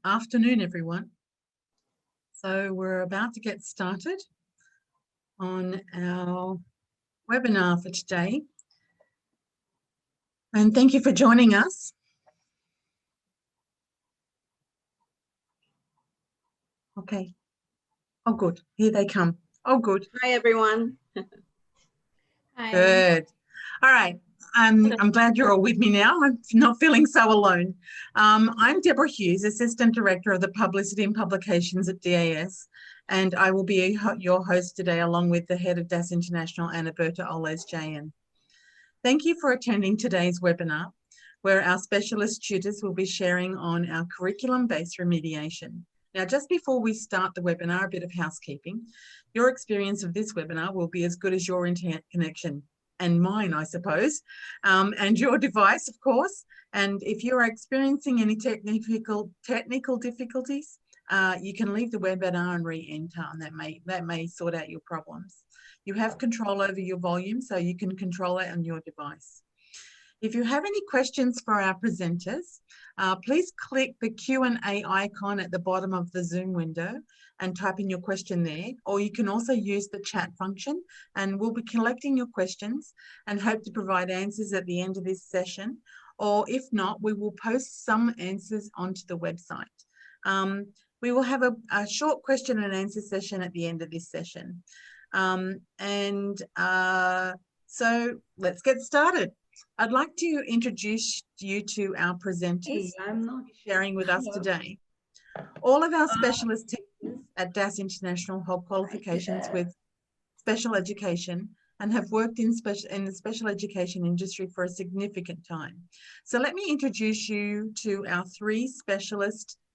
afternoon, everyone. So we're about to get started on our webinar for today. And thank you for joining us. Okay. Oh, good. Here they come. Oh, good. Hi, everyone. Hi. Good. All right. I'm glad you're all with me now. I'm not feeling so alone. I'm Deborah Hughes, Assistant Director of the Publicity and Publications at DAS, and I will be your host today along with the Head of DAS International, Annaberta Oles-Jayan. Thank you for attending today's webinar, where our specialist tutors will be sharing on our curriculum-based remediation. Now, just before we start the webinar, a bit of housekeeping. Your experience of this webinar will be as good as your internet connection, and mine, I suppose, and your device, of course. And if you're experiencing any technical difficulties, you can leave the webinar and re-enter, and that may sort out your problems. You have control over your volume, so you can control it on your device. If you have any questions for our presenters, please click the Q&A icon at the bottom of the Zoom window and type in your question there, or you can also use the chat function, and we'll be collecting your questions and hope to provide answers at the end of this session, or if not, we will post some answers onto the website. We will have a short question and answer session at the end of this session. So let's get started. I'd like to introduce you to our presenters sharing with us today. All of our specialist teachers at DAS International hold qualifications with special education and have worked in the special education industry for a significant time. So let me introduce you to our three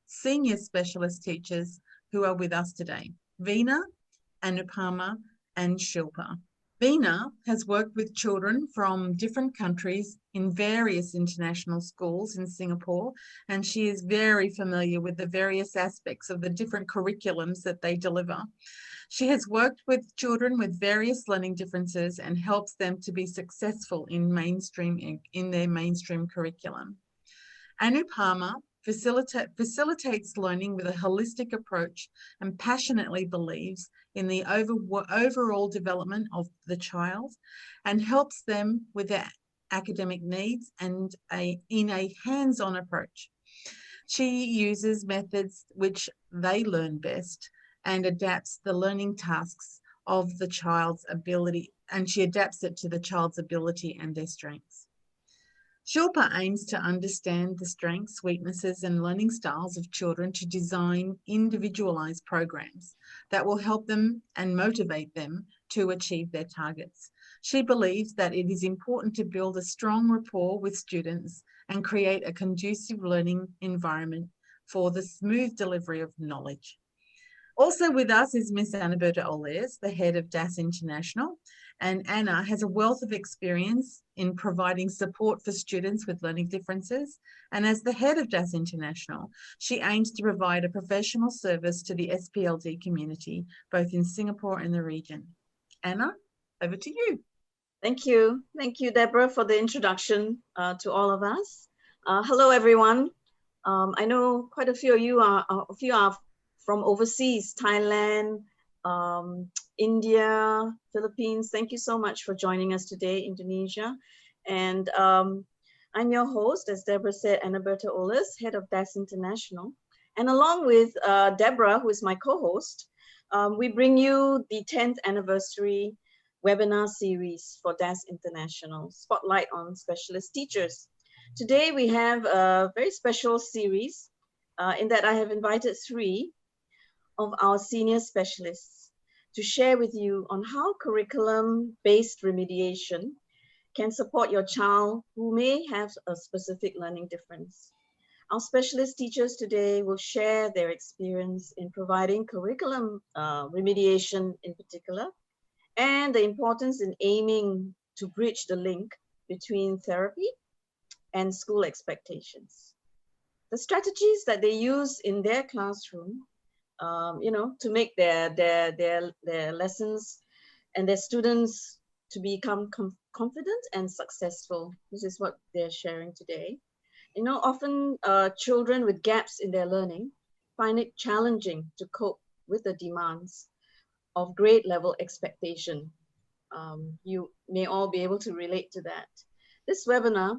senior specialist teachers who are with us today: Veena, Anupama, and Shilpa. Veena has worked with children from different countries in various international schools in Singapore, and she is very familiar with the various aspects of the different curriculums that they deliver. She has worked with children with various learning differences and helps them to be successful in their mainstream curriculum. Anupama facilitates learning with a holistic approach and passionately believes in the overall development of the child and helps them with their academic needs and in a hands-on approach. She uses methods which they learn best and adapts the learning tasks of the child's ability, and she adapts it to the child's ability and their strengths. Shilpa aims to understand the strengths, weaknesses, and learning styles of children to design individualized programs that will help them and motivate them to achieve their targets. She believes that it is important to build a strong rapport with students and create a conducive learning environment for the smooth delivery of knowledge. Also with us is Miss Annaberta Oles, the head of DAS International, and Anna has a wealth of experience in providing support for students with learning differences. And as the head of DAS International, she aims to provide a professional service to the SPLD community, both in Singapore and the region. Anna, over to you. Thank you. Thank you, Deborah, for the introduction to all of us. Hello, everyone. I know quite a few of you are from overseas, Thailand, India, Philippines. Thank you so much for joining us today, Indonesia. And I'm your host, as Deborah said, Annaberta Oles, head of DAS International. And along with Deborah, who is my co-host, we bring you the 10th anniversary webinar series for DAS International, Spotlight on Specialist Teachers. Today we have a very special series in that I have invited three of our senior specialists to share with you on how curriculum-based remediation can support your child who may have a specific learning difference. Our specialist teachers today will share their experience in providing curriculum remediation in particular, and the importance in aiming to bridge the link between therapy and school expectations. The strategies that they use in their classroom to make their lessons and their students to become confident and successful. This is what they're sharing today. You know, often children with gaps in their learning find it challenging to cope with the demands of grade level expectation. You may all be able to relate to that. This webinar,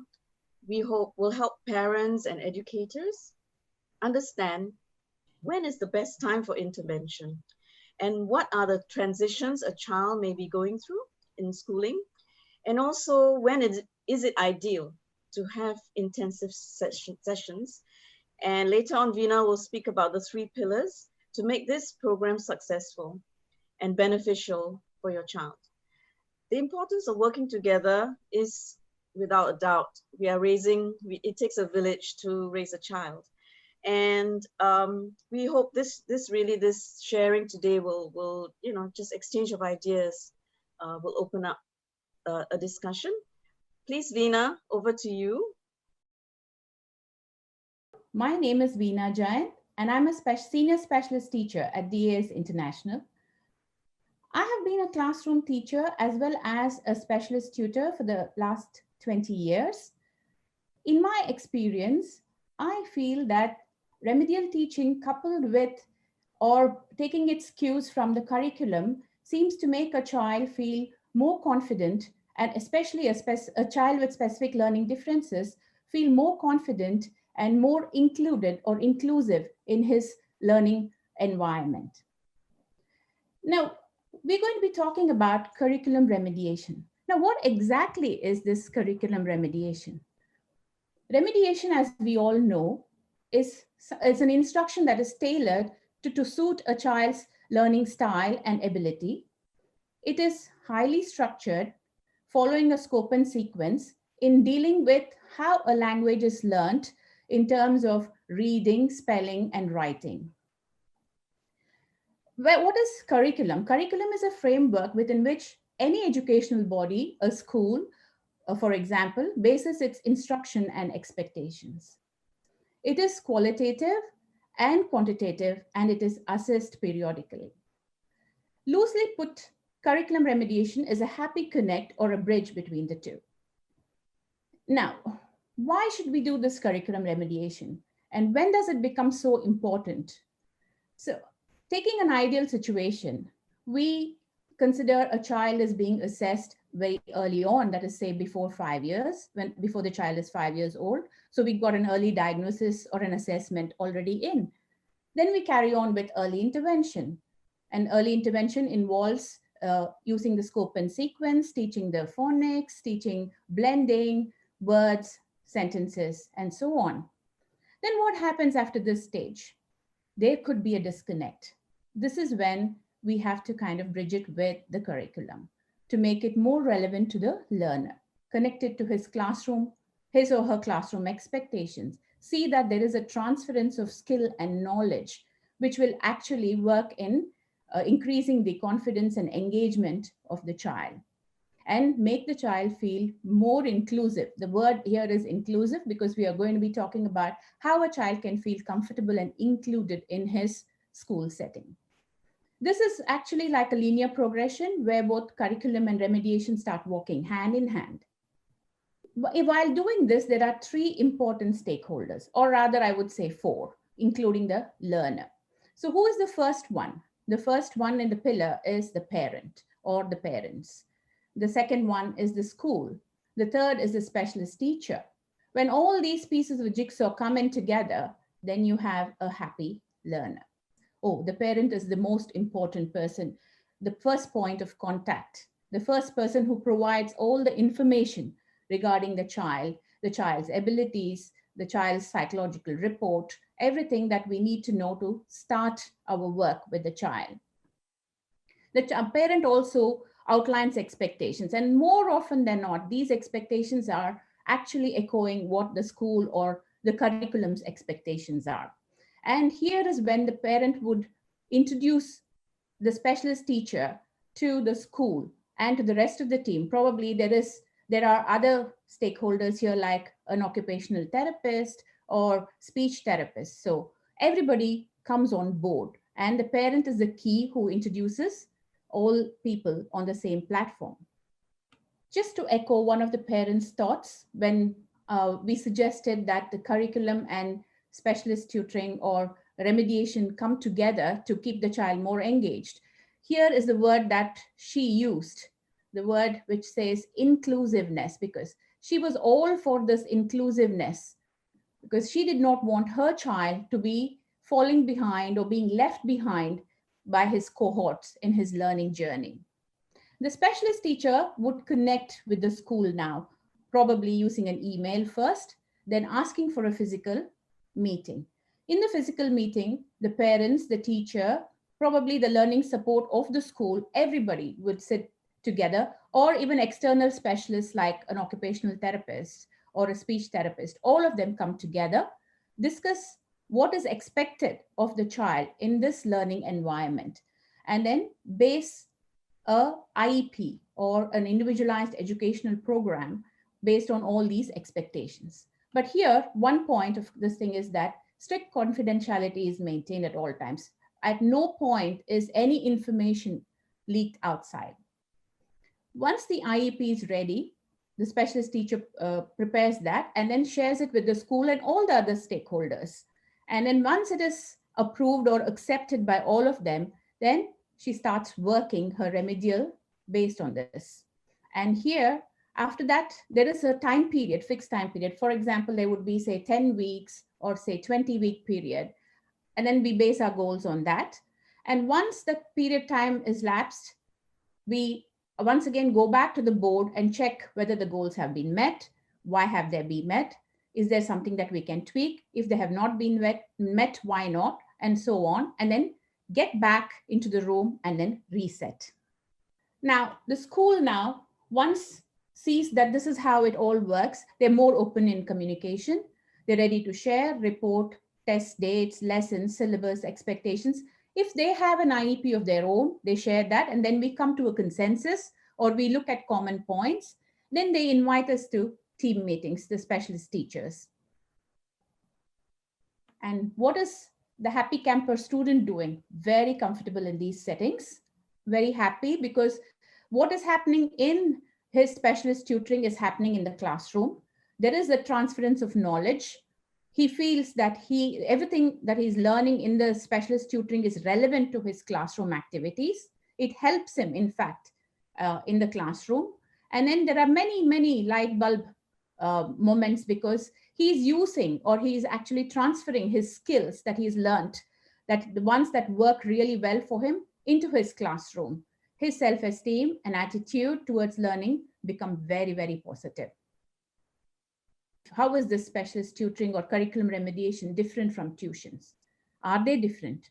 we hope, will help parents and educators understand when is the best time for intervention and what are the transitions a child may be going through in schooling, and also when is it ideal to have intensive sessions. And later on, Veena will speak about the 3 pillars to make this program successful and beneficial for your child. The importance of working together is without a doubt. It takes a village to raise a child. And we hope this sharing today will just exchange of ideas will open up a discussion. Please, Veena, over to you. My name is Veena Jain, and I'm a senior specialist teacher at DAS International. I have been a classroom teacher as well as a specialist tutor for the last 20 years. In my experience, I feel that remedial teaching coupled with or taking its cues from the curriculum seems to make a child feel more confident, and especially a child with specific learning differences feel more confident and more included or inclusive in his learning environment. Now, we're going to be talking about curriculum remediation. Now, what exactly is this curriculum remediation? Remediation, as we all know, is an instruction that is tailored to suit a child's learning style and ability. It is highly structured, following a scope and sequence in dealing with how a language is learned in terms of reading, spelling, and writing. What is curriculum? Curriculum is a framework within which any educational body, a school, for example, bases its instruction and expectations. It is qualitative and quantitative, and it is assessed periodically. Loosely put, curriculum remediation is a happy connect or a bridge between the two. Now, why should we do this curriculum remediation? And when does it become so important? So, taking an ideal situation, we consider a child as being assessed very early on, that is, say, before 5 years, before the child is 5 years old. So we've got an early diagnosis or an assessment already in. Then we carry on with early intervention. And early intervention involves using the scope and sequence, teaching the phonics, teaching blending, words, sentences, and so on. Then what happens after this stage? There could be a disconnect. This is when we have to kind of bridge it with the curriculum to make it more relevant to the learner, connected to his classroom, his or her classroom expectations. See that there is a transference of skill and knowledge, which will actually work in increasing the confidence and engagement of the child and make the child feel more inclusive. The word here is inclusive because we are going to be talking about how a child can feel comfortable and included in his school setting. This is actually like a linear progression where both curriculum and remediation start walking hand in hand. While doing this, there are 3 important stakeholders, or rather I would say 4, including the learner. So who is the first one? The first one in the pillar is the parent or the parents. The second one is the school. The third is the specialist teacher. When all these pieces of jigsaw come in together, then you have a happy learner. Oh, the parent is the most important person, the first point of contact, the first person who provides all the information regarding the child's abilities, the child's psychological report, everything that we need to know to start our work with the child. The parent also outlines expectations, and more often than not, these expectations are actually echoing what the school or the curriculum's expectations are. And here is when the parent would introduce the specialist teacher to the school and to the rest of the team. Probably there are other stakeholders here like an occupational therapist or speech therapist. So everybody comes on board, and the parent is the key who introduces all people on the same platform. Just to echo one of the parents' thoughts when we suggested that the curriculum and specialist tutoring or remediation come together to keep the child more engaged. Here is the word that she used, the word which says inclusiveness, because she was all for this inclusiveness, because she did not want her child to be falling behind or being left behind by his cohorts in his learning journey. The specialist teacher would connect with the school now, probably using an email first, then asking for a physical meeting. In the physical meeting, the parents, the teacher, probably the learning support of the school, everybody would sit together, or even external specialists like an occupational therapist or a speech therapist. All of them come together, discuss what is expected of the child in this learning environment, and then base a IEP or an individualized educational program based on all these expectations. But here, one point of this thing is that strict confidentiality is maintained at all times. At no point is any information leaked outside. Once the IEP is ready, the specialist teacher prepares that and then shares it with the school and all the other stakeholders. And then once it is approved or accepted by all of them, then she starts working her remedial based on this. And here, after that, there is a time period, fixed time period. For example, there would be, say, 10 weeks or say 20-week period. And then we base our goals on that. And once the period time is lapsed, we once again go back to the board and check whether the goals have been met. Why have they been met? Is there something that we can tweak? If they have not been met, why not? And so on. And then get back into the room and then reset. Now, the school now, once sees that this is how it all works, they're more open in communication. They're ready to share, report, test dates, lessons, syllabus, expectations. If they have an IEP of their own, they share that, and then we come to a consensus or we look at common points. Then they invite us to team meetings, the specialist teachers. And what is the happy camper student doing? Very comfortable in these settings, very happy, because what is happening in his specialist tutoring is happening in the classroom. There is a transference of knowledge. He feels that everything that he's learning in the specialist tutoring is relevant to his classroom activities. It helps him, in fact, in the classroom. And then there are many, many light bulb moments, because he's using or he's actually transferring his skills that he's learned, that the ones that work really well for him, into his classroom. His self-esteem and attitude towards learning become very, very positive. How is this specialist tutoring or curriculum remediation different from tuitions? Are they different?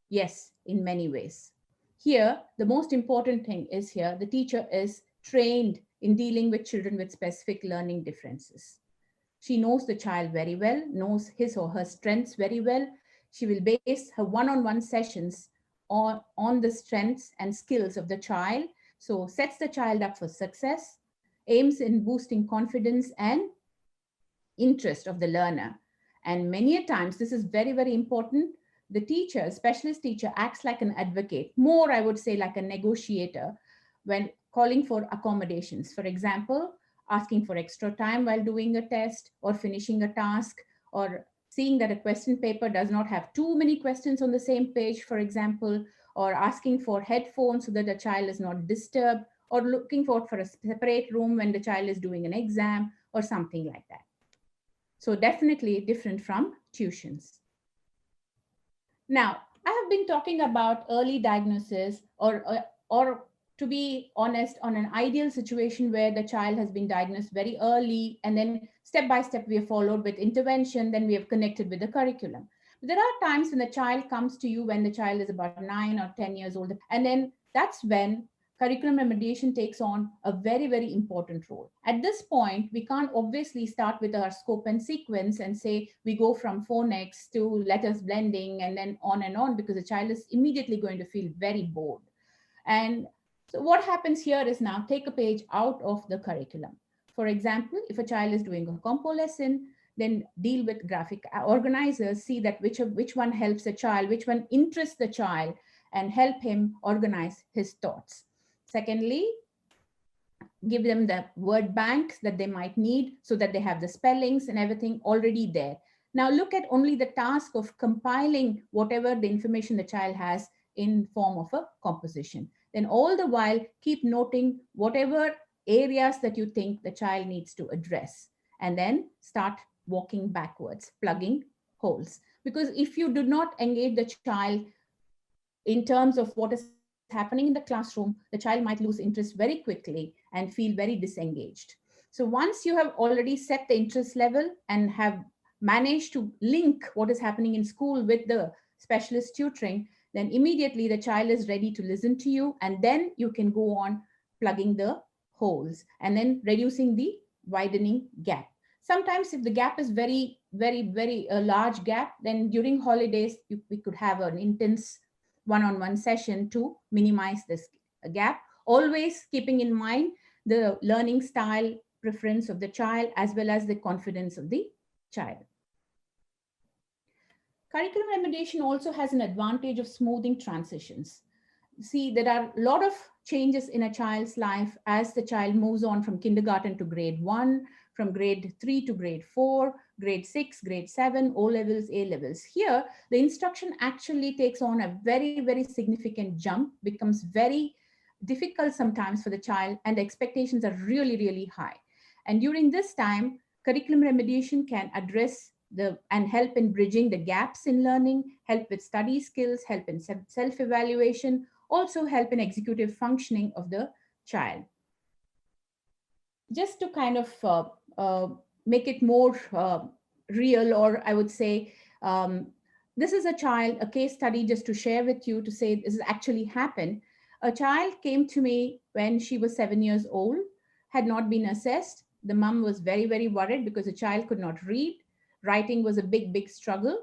Yes, in many ways. Here, the most important thing is here, the teacher is trained in dealing with children with specific learning differences. She knows the child very well, knows his or her strengths very well. She will base her one-on-one sessions on the strengths and skills of the child. So sets the child up for success, aims in boosting confidence and interest of the learner. And many a times, this is very, very important, the teacher, specialist teacher, acts like an advocate, more I would say like a negotiator, when calling for accommodations. For example, asking for extra time while doing a test or finishing a task, or seeing that a question paper does not have too many questions on the same page, for example, or asking for headphones so that the child is not disturbed, or looking for a separate room when the child is doing an exam or something like that. So definitely different from tuitions. Now, I have been talking about early diagnosis, or to be honest, on an ideal situation where the child has been diagnosed very early, and then step by step we have followed with intervention, then we have connected with the curriculum. But there are times when the child comes to you when the child is about 9 or 10 years old, and then that's when curriculum remediation takes on a very, very important role. At this point, we can't obviously start with our scope and sequence and say we go from phonics to letters blending and then on, because the child is immediately going to feel very bored. And so what happens here is now take a page out of the curriculum. For example, if a child is doing a compo lesson, then deal with graphic organizers, see that which one helps the child, which one interests the child, and help him organize his thoughts. Secondly, give them the word banks that they might need so that they have the spellings and everything already there. Now look at only the task of compiling whatever the information the child has in form of a composition. Then all the while keep noting whatever areas that you think the child needs to address, and then start walking backwards, plugging holes. Because if you do not engage the child in terms of what is happening in the classroom, the child might lose interest very quickly and feel very disengaged. So once you have already set the interest level and have managed to link what is happening in school with the specialist tutoring, then immediately the child is ready to listen to you, and then you can go on plugging the holes and then reducing the widening gap. Sometimes if the gap is very a large gap, then during holidays we could have an intense one-on-one session to minimize this gap, always keeping in mind the learning style preference of the child as well as the confidence of the child. Curriculum remediation also has an advantage of smoothing transitions. See, there are a lot of changes in a child's life as the child moves on from kindergarten to grade 1, from grade 3 to grade 4, grade 6, grade 7, O levels, A levels. Here, the instruction actually takes on a very significant jump, becomes very difficult sometimes for the child, and the expectations are really high. And during this time, curriculum remediation can address and help in bridging the gaps in learning, help with study skills, help in self-evaluation, also help in executive functioning of the child. Just to kind of make it more real, or I would say, this is a child, a case study just to share with you to say this has actually happened. A child came to me when she was 7 years old, had not been assessed. The mom was very worried because the child could not read. Writing was a big struggle.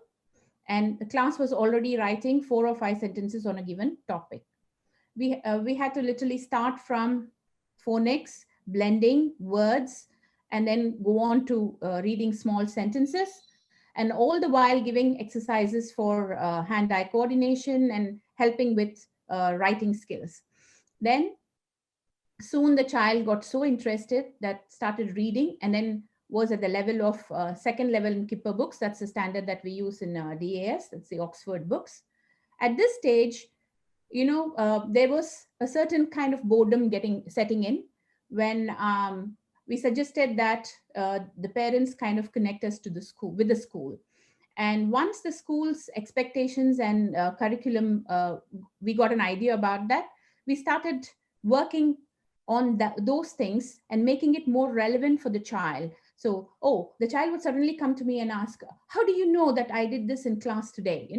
And the class was already writing 4 or 5 sentences on a given topic. We had to literally start from phonics, blending words, and then go on to reading small sentences, and all the while giving exercises for hand-eye coordination and helping with writing skills. Then soon the child got so interested that started reading, and then was at the level of second level in Kipper books. That's the standard that we use in DAS, that's the Oxford books. At this stage, there was a certain kind of boredom setting in when we suggested that the parents kind of connect us to the school with the school. And once the school's expectations and curriculum, we got an idea about that, we started working on those things and making it more relevant for the child. So, the child would suddenly come to me and ask, how do you know that I did this in class today?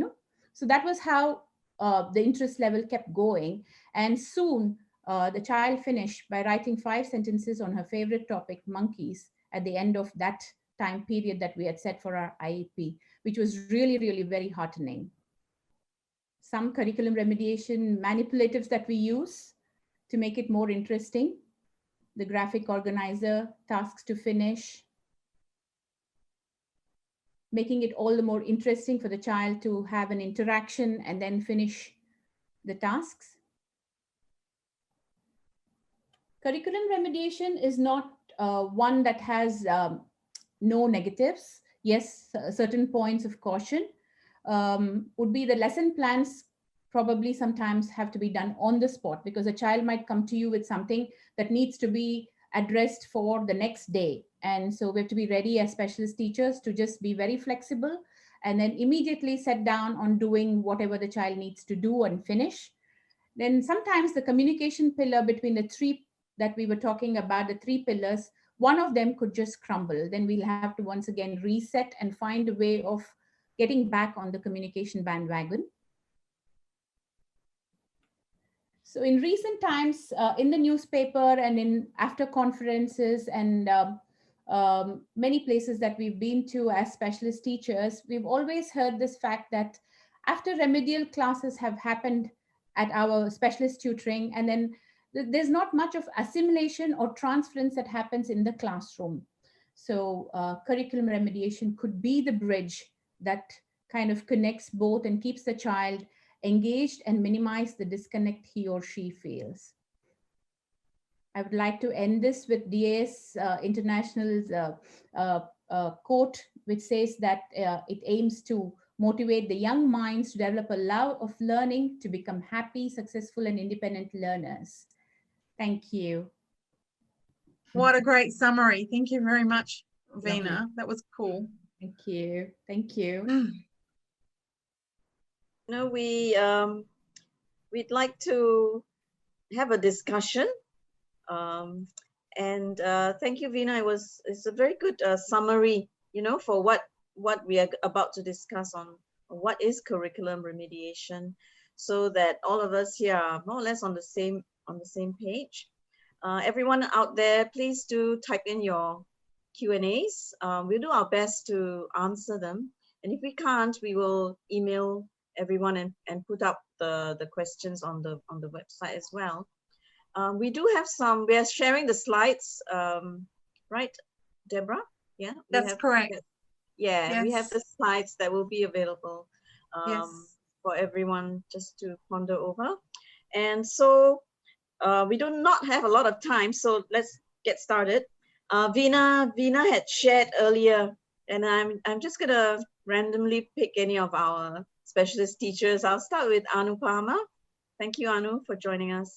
So that was how the interest level kept going. And soon the child finished by writing 5 sentences on her favorite topic, monkeys, at the end of that time period that we had set for our IEP, which was really very heartening. Some curriculum remediation manipulatives that we use to make it more interesting: the graphic organizer, tasks to finish, making it all the more interesting for the child to have an interaction and then finish the tasks. Curriculum remediation is not one that has no negatives. Yes, certain points of caution would be the lesson plans probably sometimes have to be done on the spot, because a child might come to you with something that needs to be addressed for the next day. And so we have to be ready as specialist teachers to just be very flexible and then immediately set down on doing whatever the child needs to do and finish. Then sometimes the communication pillar between the 3 that we were talking about, the 3 pillars, one of them could just crumble. Then we'll have to once again reset and find a way of getting back on the communication bandwagon. So in recent times, in the newspaper and in after conferences and many places that we've been to as specialist teachers, we've always heard this fact that after remedial classes have happened at our specialist tutoring, and then there's not much of assimilation or transference that happens in the classroom. So curriculum remediation could be the bridge that kind of connects both and keeps the child engaged and minimize the disconnect he or she feels. I would like to end this with DAS International's quote, which says that it aims to motivate the young minds to develop a love of learning to become happy, successful, and independent learners. Thank you. What a great summary. Thank you very much, Lovely. Veena. That was cool. Thank you. Thank you. Now we'd like to have a discussion. And thank you, Veena. It's a very good summary, for what we are about to discuss on what is curriculum remediation, so that all of us here are more or less on the same page. Everyone out there, please do type in your Q&As. We'll do our best to answer them. And if we can't, we will email everyone and put up the questions on the website as well. We are sharing the slides, right, Deborah? Yeah, that's correct. Yeah, yes. We have the slides that will be available yes. for everyone just to ponder over. And so we do not have a lot of time, so let's get started. Veena had shared earlier, and I'm just gonna randomly pick any of our specialist teachers. I'll start with Anupama. Thank you, Anu, for joining us.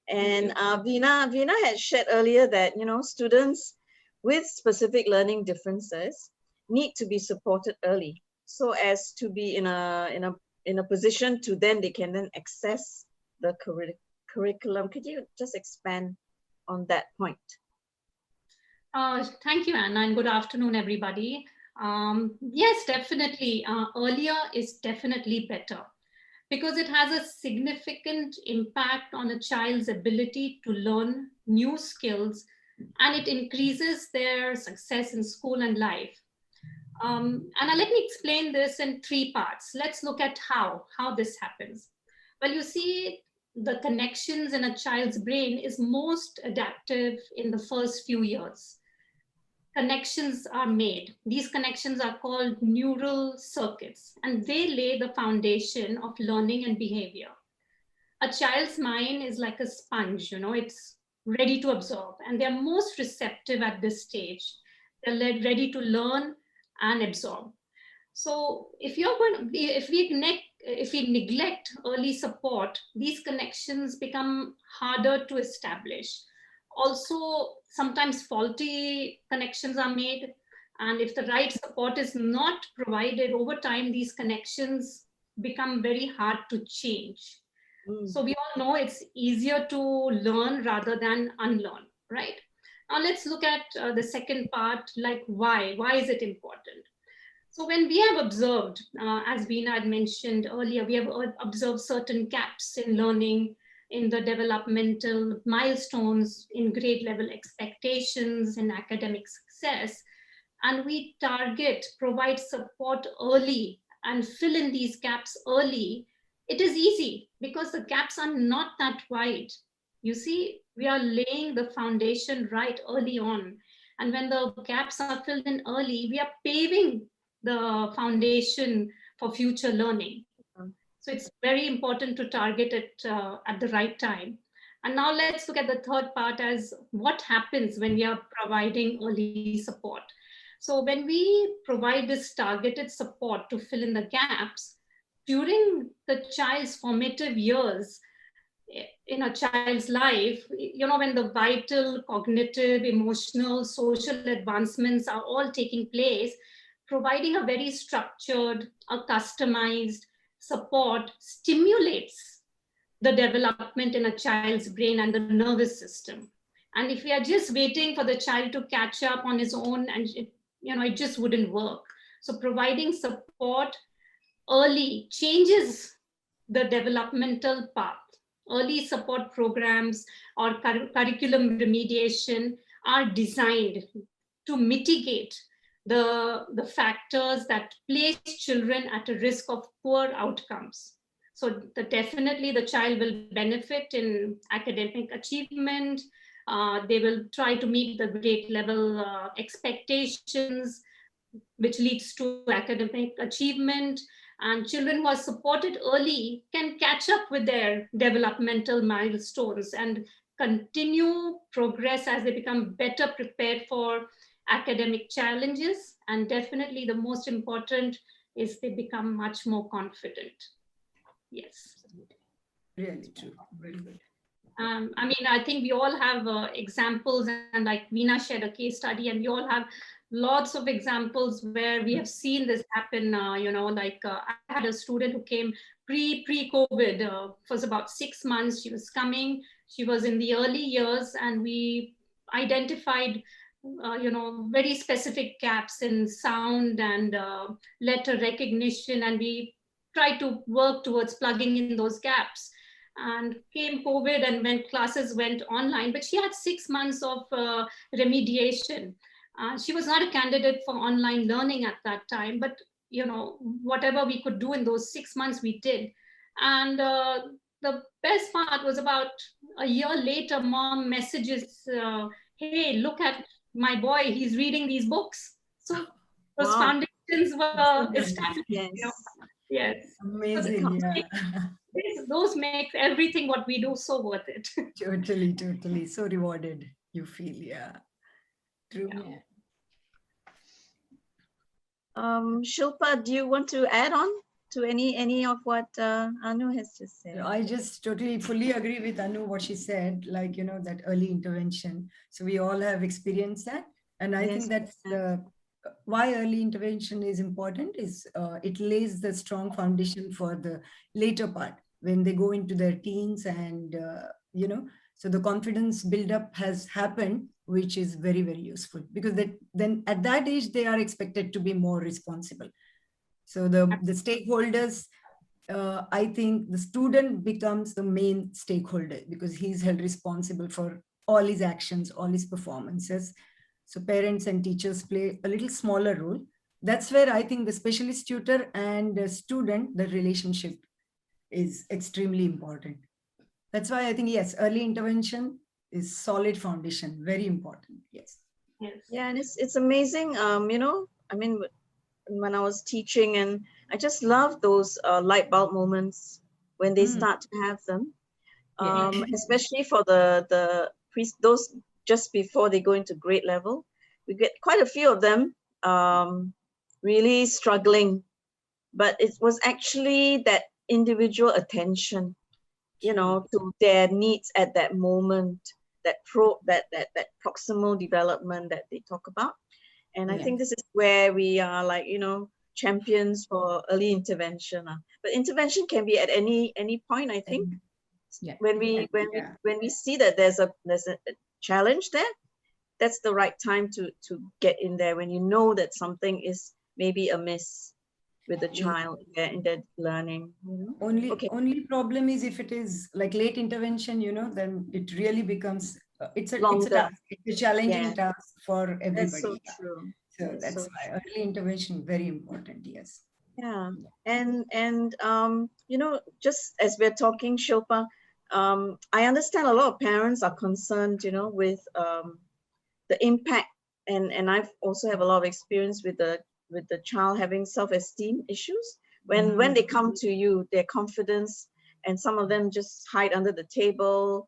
And Veena had shared earlier that students with specific learning differences need to be supported early, so as to be in a position to they can then access the curriculum. Could you just expand on that point? Thank you, Anna, and good afternoon, everybody. Yes, definitely. Earlier is definitely better, because it has a significant impact on a child's ability to learn new skills, and it increases their success in school and life. Anna, let me explain this in 3 parts. Let's look at how this happens. Well, you see, the connections in a child's brain is most adaptive in the first few years. Connections are made. These connections are called neural circuits, and they lay the foundation of learning and behavior. A child's mind is like a sponge, it's ready to absorb, and they're most receptive at this stage. They're ready to learn and absorb. So if we neglect early support, these connections become harder to establish. Also, sometimes faulty connections are made, and if the right support is not provided over time, these connections become very hard to change. So we all know it's easier to learn rather than unlearn, right? Now let's look at the second part, like why is it important? So when we have observed, as Veena had mentioned earlier, we have observed certain gaps in learning, in the developmental milestones, in grade level expectations, in academic success, and we provide support early and fill in these gaps early, it is easy because the gaps are not that wide. You see, we are laying the foundation right early on. And when the gaps are filled in early, we are paving the foundation for future learning. So it's very important to target it at the right time. And now let's look at the third part as what happens when we are providing early support. So when we provide this targeted support to fill in the gaps, during the child's formative years in a child's life, when the vital, cognitive, emotional, social advancements are all taking place, providing a very structured, a customized support stimulates the development in a child's brain and the nervous system. And if we are just waiting for the child to catch up on his own, and it just wouldn't work. So providing support early changes the developmental path. Early support programs or curriculum remediation are designed to mitigate the factors that place children at a risk of poor outcomes. So definitely the child will benefit in academic achievement. They will try to meet the grade level expectations, which leads to academic achievement. And children who are supported early can catch up with their developmental milestones and continue progress as they become better prepared for academic challenges. And definitely the most important is they become much more confident. Yes. Really true. Very good. I mean, I think we all have examples, and like Veena shared a case study, and we all have lots of examples where we have seen this happen. I had a student who came pre-COVID. Was about 6 months. She was coming. She was in the early years, and we identified, very specific gaps in sound and letter recognition, and we tried to work towards plugging in those gaps. And came COVID, and when classes went online, but she had 6 months of remediation. She was not a candidate for online learning at that time, but whatever we could do in those 6 months, we did. And the best part was about a year later, mom messages, hey, look at my boy, he's reading these books. So those foundations were established. Yes. Yes. Amazing. Yeah. Those make everything what we do so worth it. Totally. So rewarded, you feel. Yeah. True. Yeah. Shilpa, do you want to add on to any of what Anu has just said? I just totally fully agree with Anu what she said, like, that early intervention. So we all have experienced that. And I think that's why early intervention is important is it lays the strong foundation for the later part when they go into their teens and, so the confidence buildup has happened, which is very, very useful because then at that age, they are expected to be more responsible. So the stakeholders, I think the student becomes the main stakeholder because he's held responsible for all his actions, all his performances. So parents and teachers play a little smaller role. That's where I think the specialist tutor and the student, the relationship is extremely important. That's why I think, yes, early intervention is solid foundation, very important. Yes. Yeah, and it's amazing. I mean, when I was teaching, and I just love those light bulb moments when they start to have them, especially for those just before they go into grade level. We get quite a few of them really struggling, but it was actually that individual attention, to their needs at that moment, that proximal development that they talk about. And I think this is where we are like, champions for early intervention. But intervention can be at any point, I think. When we see that there's a challenge there, that's the right time to get in there when you know that something is maybe amiss with the child in their learning. Only problem is if it is like late intervention, then it really becomes it's a task. It's a challenging task for everybody. That's so true. So that's why early intervention very important. Yes. Yeah, and just as we're talking, Shilpa, I understand a lot of parents are concerned, with the impact, and I've also have a lot of experience with the child having self-esteem issues when they come to you, their confidence, and some of them just hide under the table,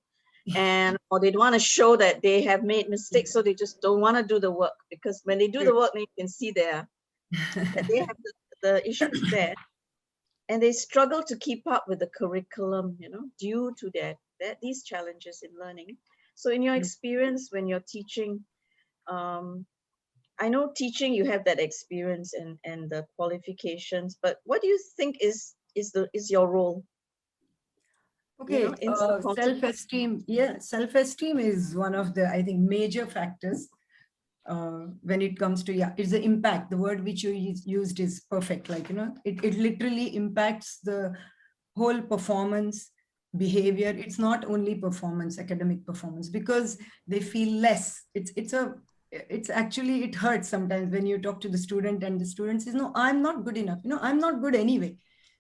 or they want to show that they have made mistakes, so they just don't want to do the work, because when they do the work, then you can see that they have the issues there, and they struggle to keep up with the curriculum, due to these challenges in learning. So in your experience when you're teaching, I know teaching, you have that experience and the qualifications, but what do you think is your role? Okay, self-esteem. Yeah, self-esteem is one of the, I think, major factors when it comes to, it's the impact. The word which you used is perfect. Like, it literally impacts the whole performance, behavior. It's not only performance, academic performance, because they feel less. It's actually, it hurts sometimes when you talk to the student and the student says, no, I'm not good enough. I'm not good anyway.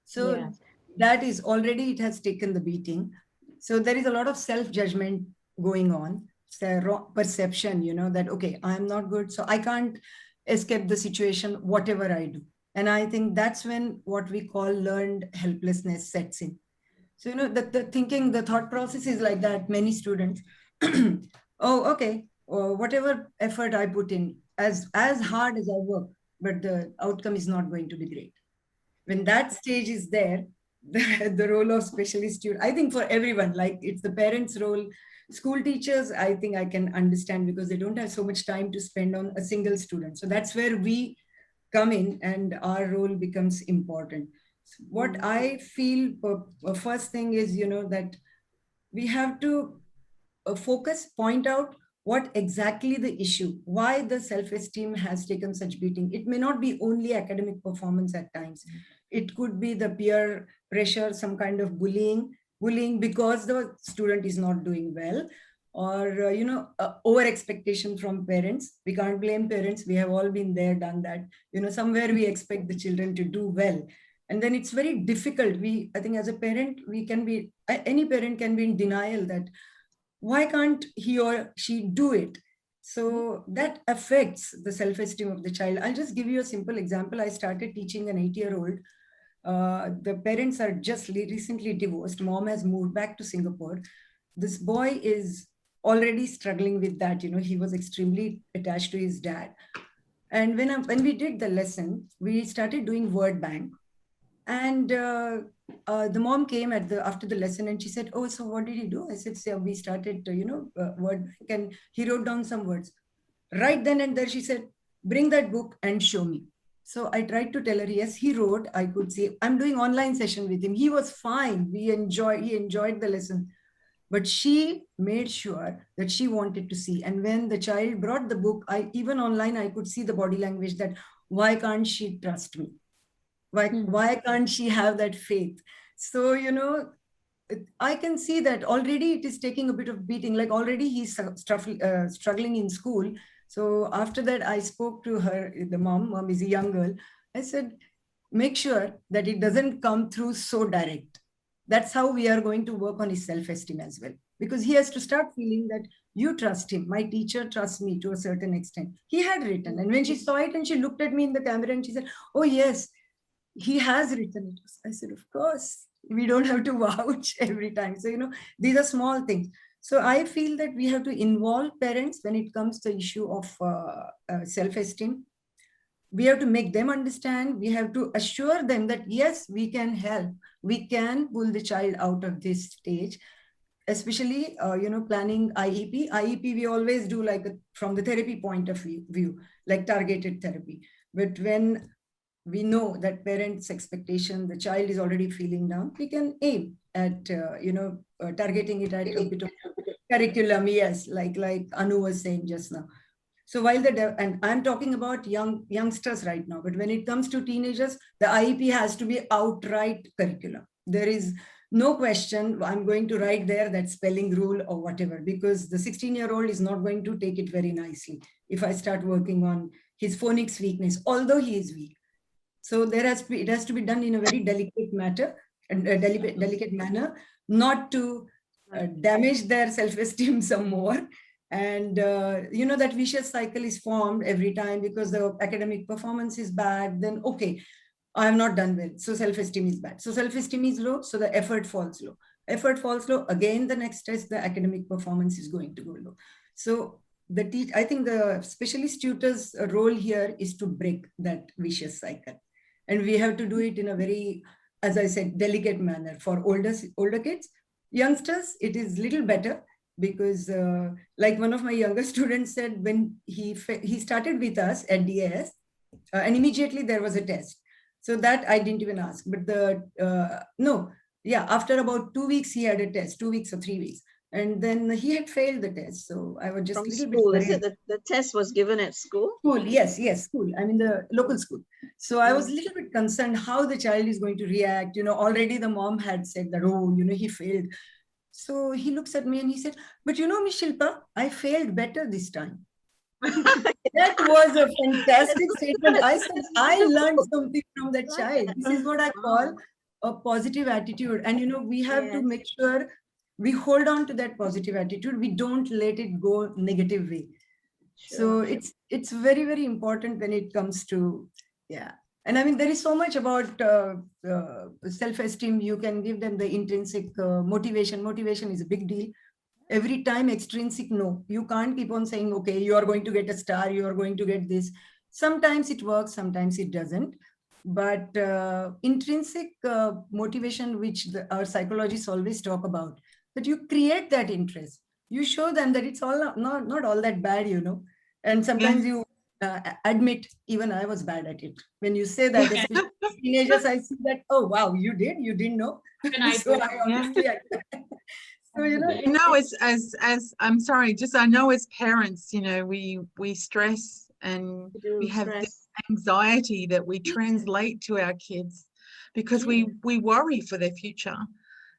So that is already, it has taken the beating. So there is a lot of self-judgment going on. Perception, that, okay, I'm not good, so I can't escape the situation, whatever I do. And I think that's when what we call learned helplessness sets in. So, the thinking, the thought process is like that. Many students, oh, okay, whatever effort I put in, as hard as I work, but the outcome is not going to be great. When that stage is there, the role of specialist tutor, I think for everyone, like it's the parents' role, school teachers, I think I can understand because they don't have so much time to spend on a single student. So that's where we come in and our role becomes important. What I feel first thing is, that we have to focus, point out what exactly the issue, why the self-esteem has taken such beating. It may not be only academic performance at times. It could be the peer pressure, some kind of bullying because the student is not doing well, or over expectation from parents. We can't blame parents. We have all been there, done that. Somewhere we expect the children to do well, and then it's very difficult. I think as a parent, any parent can be in denial that why can't he or she do it? So that affects the self-esteem of the child. I'll just give you a simple example. I started teaching an 8-year-old. The parents are just recently divorced. Mom has moved back to Singapore. This boy is already struggling with that. He was extremely attached to his dad. And when we did the lesson, we started doing word bank. And the mom came after the lesson and she said, oh, so what did he do? I said, so we started, word bank, and he wrote down some words. Right then and there, she said, bring that book and show me. So I tried to tell her, yes, he wrote. I could see, I'm doing online session with him. He was fine. He enjoyed the lesson. But she made sure that she wanted to see. And when the child brought the book, even online, I could see the body language that, why can't she trust me? Why can't she have that faith? So, I can see that already it is taking a bit of beating, like already he's struggling in school. So after that, I spoke to her, the mom is a young girl. I said, make sure that it doesn't come through so direct. That's how we are going to work on his self-esteem as well. Because he has to start feeling that you trust him. My teacher trusts me to a certain extent. He had written. And when she saw it and she looked at me in the camera and she said, oh, yes, he has written it. I said, of course, we don't have to vouch every time. So, these are small things. So I feel that we have to involve parents when it comes to the issue of self-esteem. We have to make them understand. We have to assure them that, yes, we can help. We can pull the child out of this stage, especially, planning IEP. IEP, we always do from the therapy point of view, like targeted therapy. But when we know that parents' expectation, the child is already feeling down, we can aim at, targeting it at a bit of curriculum. Yes, like Anu was saying just now. So while and I'm talking about youngsters right now, but when it comes to teenagers, the IEP has to be outright curriculum. There is no question I'm going to write there that spelling rule or whatever, because the 16-year-old is not going to take it very nicely if I start working on his phonics weakness, although he is weak. So it has to be done in a very delicate matter and delicate manner, not to damage their self-esteem some more. And that vicious cycle is formed every time because the academic performance is bad. Then okay, I have not done well, so self-esteem is bad. So self-esteem is low, so the effort falls low. Effort falls low. Again, the next test, the academic performance is going to go low. So I think the specialist tutor's role here is to break that vicious cycle. And we have to do it in a very, as I said, delicate manner. For older kids, youngsters, it is little better because like one of my younger students said, when he started with us at DAS, and immediately there was a test. So that I didn't even ask. But after about 2 weeks, he had a test, 2 weeks or 3 weeks. And then he had failed the test. So I was just From a little school, bit is it? The test was given at school? School, yes, school. I mean, the local school. So I was a little bit concerned how the child is going to react. Already the mom had said that, oh, he failed. So he looks at me and he said, but Miss Shilpa, I failed better this time. That was a fantastic statement. I said, I learned something from that child. This is what I call a positive attitude. And, we have to make sure we hold on to that positive attitude. We don't let it go negative way. So it's very, very important when it comes to, And I mean, there is so much about self-esteem. You can give them the intrinsic motivation. Motivation is a big deal. every time extrinsic, no. You can't keep on saying, okay, you are going to get a star, you are going to get this. Sometimes it works, sometimes it doesn't. But intrinsic motivation, which our psychologists always talk about, that you create that interest. You show them that it's all not all that bad, you know. And sometimes you admit, even I was bad at it. When you say that, especially teenagers, I see that, oh, wow, you didn't know. So I honestly, so, you know, as I'm sorry, just I know as parents, you know, we stress and we have this anxiety that we translate to our kids because we worry for their future.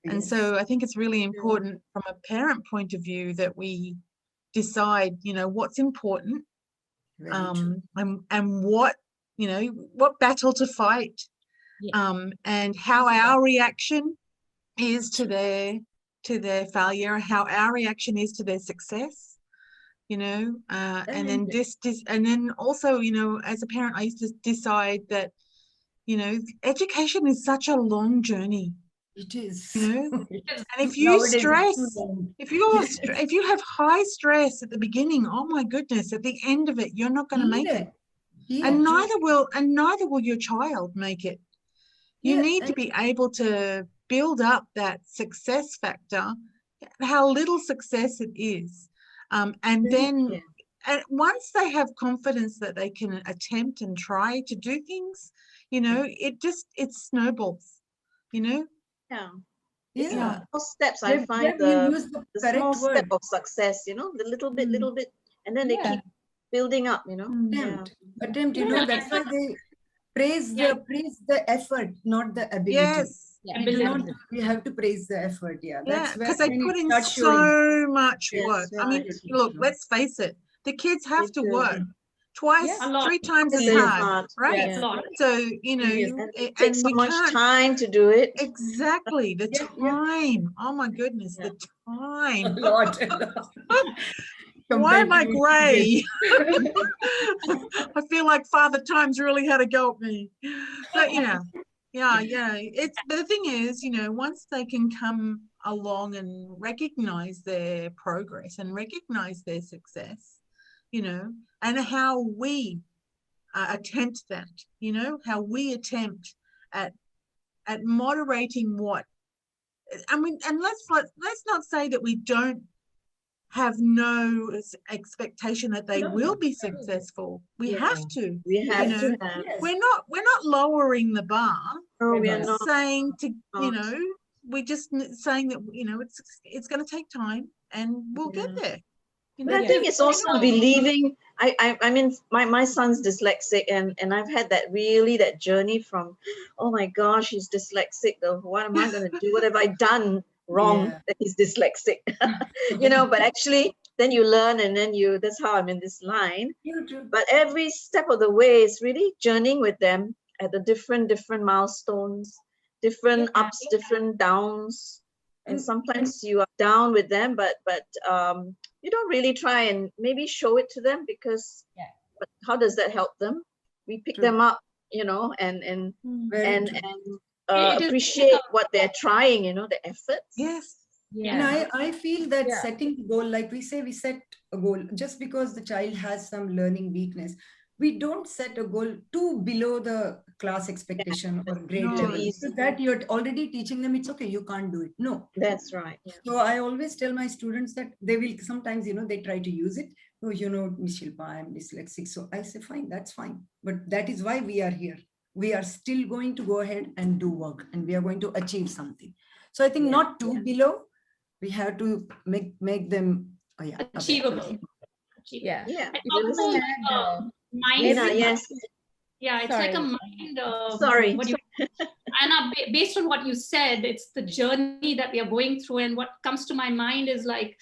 And so I think it's really important from a parent point of view that we decide, you know, what's important, and what, you know, what battle to fight, and how our reaction is to their failure, how our reaction is to their success, you know, and then and then also, you know, as a parent, I used to decide that, you know, education is such a long journey. It is. You know, and if you stress, if you have high stress at the beginning, oh my goodness, at the end of it, you're not going to make it. And neither will your child make it. You need to be able to build up that success factor, how little success it is. And then once they have confidence that they can attempt and try to do things, you know, it snowballs, you know? Yeah. Small steps, I find the small step of success, you know, the little bit, and then they keep building up, you know. Attempt, you know, that's why they praise the effort, not the ability. We have to praise the effort. That's because they put in so much work. I mean, look, let's face it, the kids have to work twice, 3 times as hard, right? So, you know, it takes so much time to do it. Exactly, the time. Oh my goodness, the time. A lot. Why am I grey? I feel like Father Time's really had a go at me. But it's, the thing is, you know, once they can come along and recognize their progress and recognize their success, you know, and how we attempt that, you know, how we attempt at moderating what, I mean, and let's not say that we don't have no expectation that they will be successful. We have to. We have to. We're not lowering the bar. No, we are not saying to, you know, we're just saying that, you know, it's going to take time and we'll get there. You know? But I think it's also believing. I mean, my son's dyslexic, and I've had that journey from, oh my gosh, he's dyslexic. What am I going to do? What have I done wrong that he's dyslexic? You know, but actually then you learn, and then that's how I'm in this line. But every step of the way is really journeying with them at the different milestones, different ups, different downs. And sometimes you are down with them, but you don't really try and maybe show it to them, because but how does that help them? We pick them up, you know, and appreciate what they're trying, you know, the efforts. And I feel that setting a goal, like we say, we set a goal just because the child has some learning weakness. We don't set a goal too below the class expectation or grade level. So that you're already teaching them, it's okay, you can't do it. No. That's right. So I always tell my students that they will sometimes, you know, they try to use it. Oh, you know, Miss Shilpa, I'm dyslexic. So I say, fine, that's fine. But that is why we are here. We are still going to go ahead and do work, and we are going to achieve something. So I think not too below. We have to make them achievable. Mind. It's like a mind. Sorry. And based on what you said, it's the journey that we are going through. And what comes to my mind is like,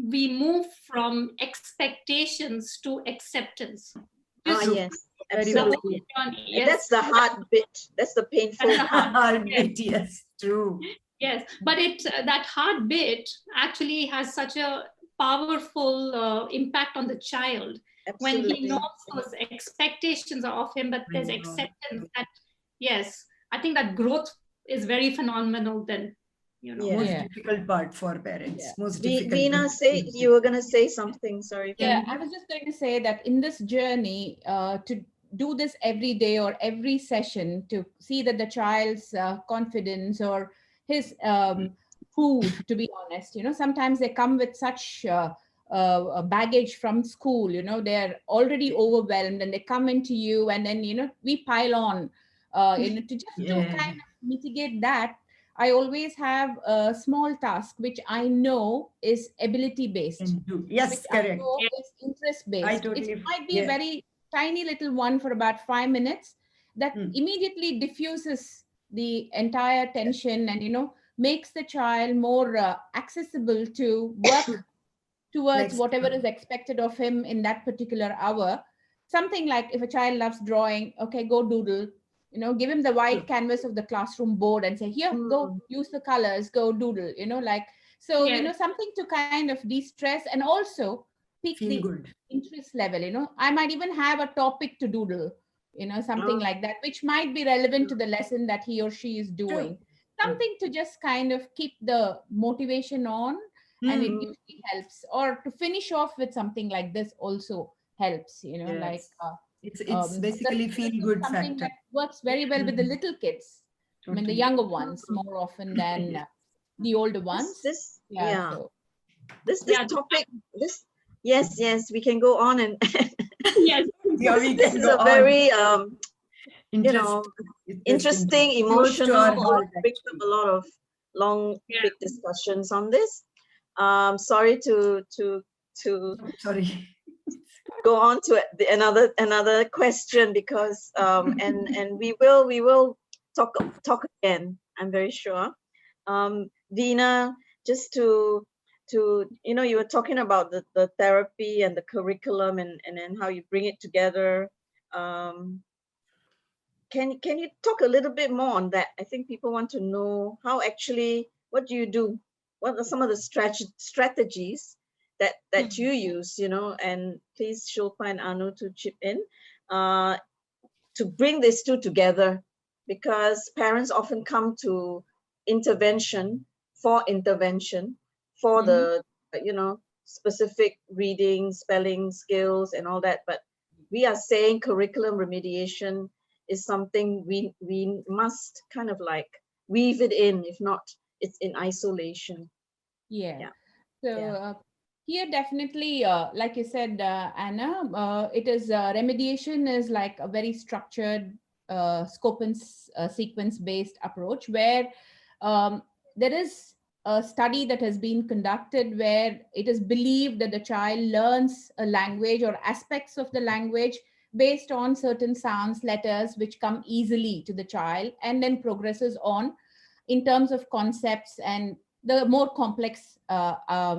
we move from expectations to acceptance. Yes, absolutely. That's the hard bit. That's the painful hard bit. Yes, true. Yes, but that hard bit actually has such a powerful impact on the child. Absolutely. When he knows those expectations are of him, but there's acceptance that, yes, I think that growth is very phenomenal then. you know. Most Yeah. difficult part for parents. Yeah. Most difficult. Veena, say you were going to say something. Sorry. Yeah, I was just going to say that in this journey, to do this every day or every session to see that the child's confidence or his food, to be honest, sometimes they come with such baggage from school, they're already overwhelmed and they come into you and then, we pile on, to just to kind of mitigate that. I always have a small task which I know is ability based, which Yes, I correct. know is interest based. I It totally, might be a very tiny little one for about 5 minutes that Mm. immediately diffuses the entire tension and makes the child more accessible to work towards Next. whatever is expected of him in that particular hour. Something like if a child loves drawing, okay, go doodle, give him the white canvas of the classroom board and say, here, go use the colors, go doodle, like, so, Yes. something to kind of de-stress and also pick Feel the good. interest level, I might even have a topic to doodle, something like that, which might be relevant to the lesson that he or she is doing. Something to just kind of keep the motivation on, and it usually helps. Or to finish off with something like this also helps, like It's basically this feel is good something factor. that works very well with the little kids. I mean, the younger ones more often than the older ones. This Yeah. So. This Yeah. topic, yes, we can go on and Yes. Yeah, we this can is go a very on. interesting, Close to our emotional, heart, brings up a lot of long, Yeah. big discussions on this. Sorry to Sorry. go on to another question because and we will talk again, I'm very sure. Veena, just to you were talking about the therapy and the curriculum and then how you bring it together. Can you talk a little bit more on that? I think people want to know how actually, what do you do? What are some of the strategies that you use, and please Shilpa and Anu to chip in, to bring these two together, because parents often come to intervention for the, specific reading, spelling skills and all that. But we are saying curriculum remediation is something we must kind of like weave it in. If not, it's in isolation. Yeah. So Yeah. here definitely, like you said, Anna, it is remediation is like a very structured scope and sequence based approach where there is a study that has been conducted where it is believed that the child learns a language or aspects of the language based on certain sounds, letters, which come easily to the child, and then progresses on in terms of concepts and the more complex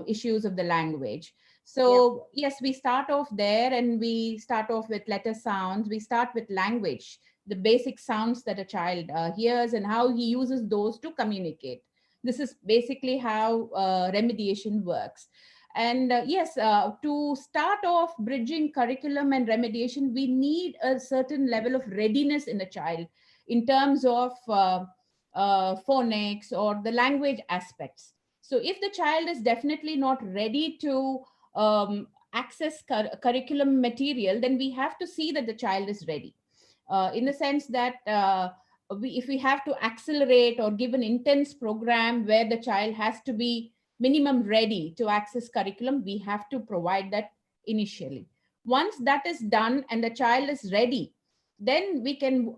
issues of the language. So yes, we start off there and we start off with letter sounds. We start with language, the basic sounds that a child hears and how he uses those to communicate. This is basically how remediation works. And yes, to start off bridging curriculum and remediation, we need a certain level of readiness in a child in terms of phonics or the language aspects. So if the child is definitely not ready to access curriculum material, then we have to see that the child is ready. In the sense that if we have to accelerate or give an intense program where the child has to be minimum ready to access curriculum, we have to provide that initially. Once that is done and the child is ready, then we can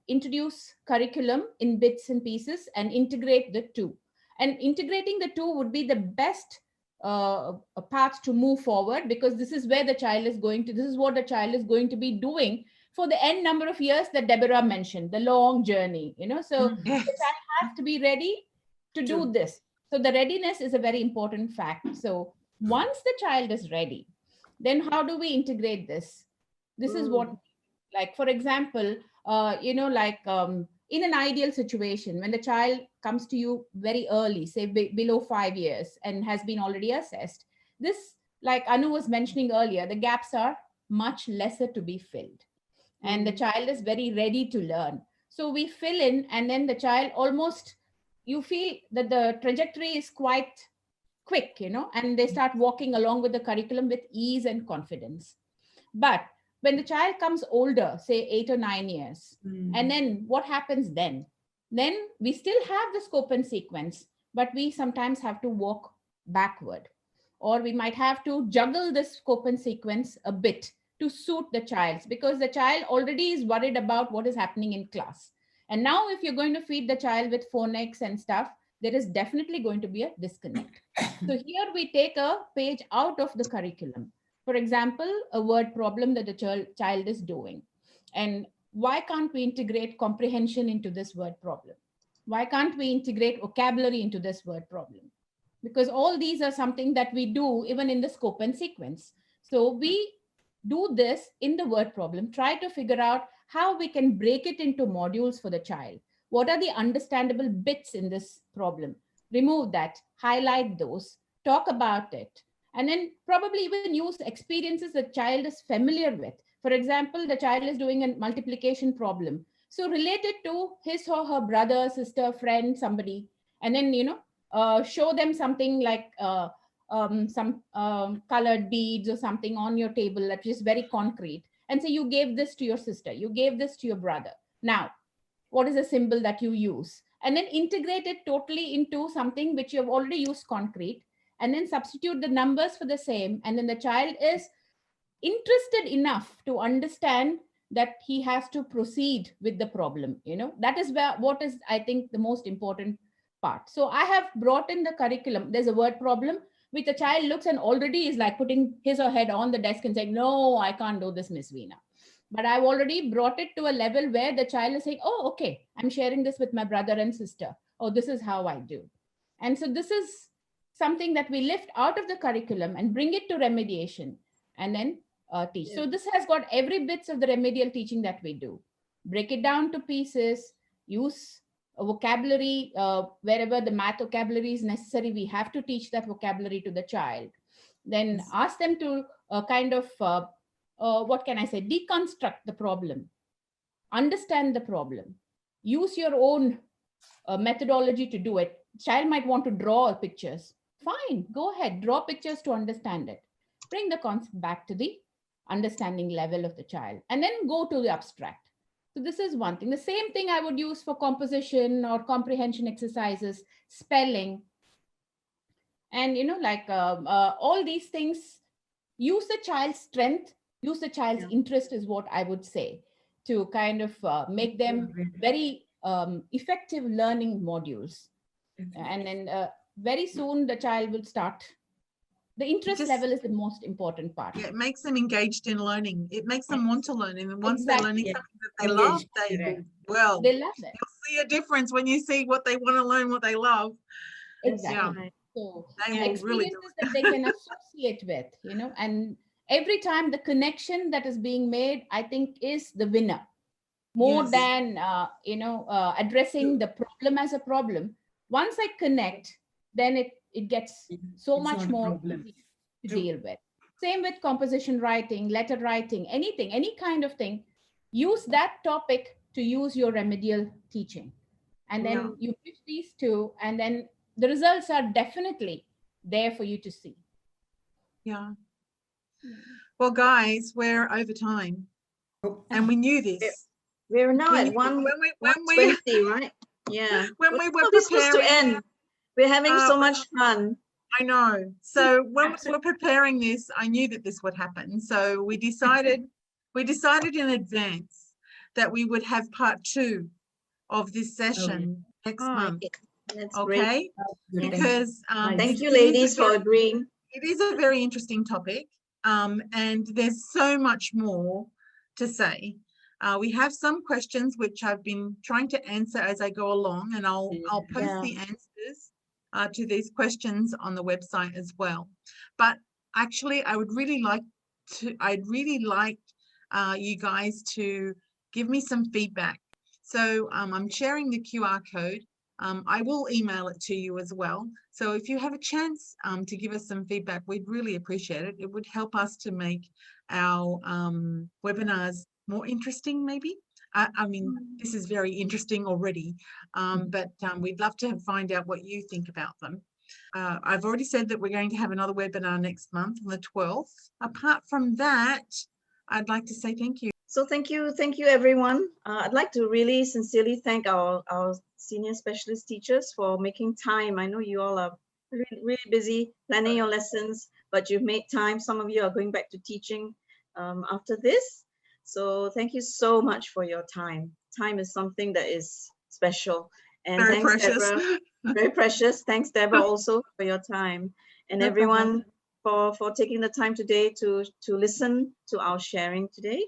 introduce curriculum in bits and pieces and integrate the two. And integrating the two would be the best path to move forward, because this is where the child is going to, this is what the child is going to be doing for the n number of years that Deborah mentioned, the long journey, so Yes. the child has to be ready to do this. So the readiness is a very important fact. So once the child is ready, then how do we integrate this? This is what, like, for example, in an ideal situation, when the child comes to you very early, say below 5 years and has been already assessed, this, like Anu was mentioning earlier, the gaps are much lesser to be filled. And the child is very ready to learn. So we fill in, and then the child almost you feel that the trajectory is quite quick, and they start walking along with the curriculum with ease and confidence. But when the child comes older, say 8 or 9 years, and then what happens then? Then we still have the scope and sequence, but we sometimes have to walk backward, or we might have to juggle the scope and sequence a bit to suit the child, because the child already is worried about what is happening in class. And now if you're going to feed the child with phonics and stuff, there is definitely going to be a disconnect. So here we take a page out of the curriculum. For example, a word problem that the child is doing. And why can't we integrate comprehension into this word problem? Why can't we integrate vocabulary into this word problem? Because all these are something that we do even in the scope and sequence. So we do this in the word problem, try to figure out how we can break it into modules for the child. What are the understandable bits in this problem? Remove that, highlight those, talk about it, and then probably even use experiences the child is familiar with. For example, the child is doing a multiplication problem. So relate it to his or her brother, sister, friend, somebody, and then, show them something like some colored beads or something on your table that is very concrete, and say you gave this to your sister, you gave this to your brother. Now, what is a symbol that you use? And then integrate it totally into something which you have already used concrete, and then substitute the numbers for the same. And then the child is interested enough to understand that he has to proceed with the problem. That is what is, I think, the most important part. So I have brought in the curriculum. There's a word problem which the child looks and already is like putting his or head on the desk and saying, no, I can't do this, Miss Veena. But I've already brought it to a level where the child is saying, oh, okay, I'm sharing this with my brother and sister. Oh, this is how I do. And so this is something that we lift out of the curriculum and bring it to remediation and then teach. So this has got every bits of the remedial teaching that we do. Break it down to pieces, use a vocabulary, wherever the math vocabulary is necessary, we have to teach that vocabulary to the child. Then ask them to kind of, what can I say, deconstruct the problem, understand the problem, use your own methodology to do it. Child might want to draw pictures. Fine, go ahead, draw pictures to understand it. Bring the concept back to the understanding level of the child, and then go to the abstract. So this is one thing. The same thing I would use for composition or comprehension exercises, spelling. And, all these things, use the child's strength, use the child's interest is what I would say, to kind of make them very effective learning modules. And then very soon the child will start. The interest level is the most important part. Yeah, it makes them engaged in learning. It makes them want to learn. And once they're learning something that they love, they love it. You'll see a difference when you see what they want to learn, what they love. Exactly. Yeah. So experiences that they can associate with, and every time the connection that is being made, I think, is the winner. More than, addressing the problem as a problem. Once I connect, then it gets so much more easy to deal with. Same with composition writing, letter writing, anything, any kind of thing. Use that topic to use your remedial teaching. And then you pitch these two, and then the results are definitely there for you to see. Yeah. Well, guys, we're over time. And we knew this. We're now at 1:20, right? Yeah. When we were this was to end. We're having so much fun. I know. So when we were preparing this, I knew that this would happen. So we decided in advance that we would have part 2 of this session next month. That's okay? Great. Because thank you, ladies, for agreeing. It is a very interesting topic, and there's so much more to say. We have some questions which I've been trying to answer as I go along, and I'll post the answers to these questions on the website as well. But actually, I'd really like you guys to give me some feedback. So I'm sharing the QR code. I will email it to you as well. So if you have a chance to give us some feedback, we'd really appreciate it. It would help us to make our webinars more interesting, maybe. I mean, this is very interesting already, but we'd love to find out what you think about them. I've already said that we're going to have another webinar next month on the 12th. Apart from that, I'd like to say thank you. So thank you everyone. I'd like to really sincerely thank our senior specialist teachers for making time. I know you all are really busy planning your lessons, but you've made time. Some of you are going back to teaching after this. So thank you so much for your time. Time is something that is special. And very thanks, precious. Deborah. Very precious. Thanks, Deborah, also for your time. And No everyone for taking the time today to listen to our sharing today.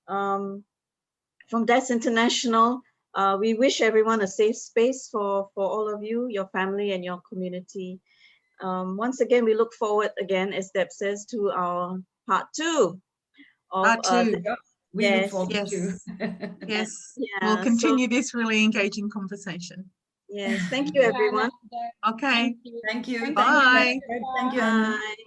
From DES International, we wish everyone a safe space for all of you, your family, and your community. Once again, we look forward again, as Deb says, to our part 2 of Part 2. We look yes, forward to. Yes. yeah, We'll continue this really engaging conversation. Yes, thank you, everyone. Okay. Thank you. Bye. Thank you, Anu. Bye.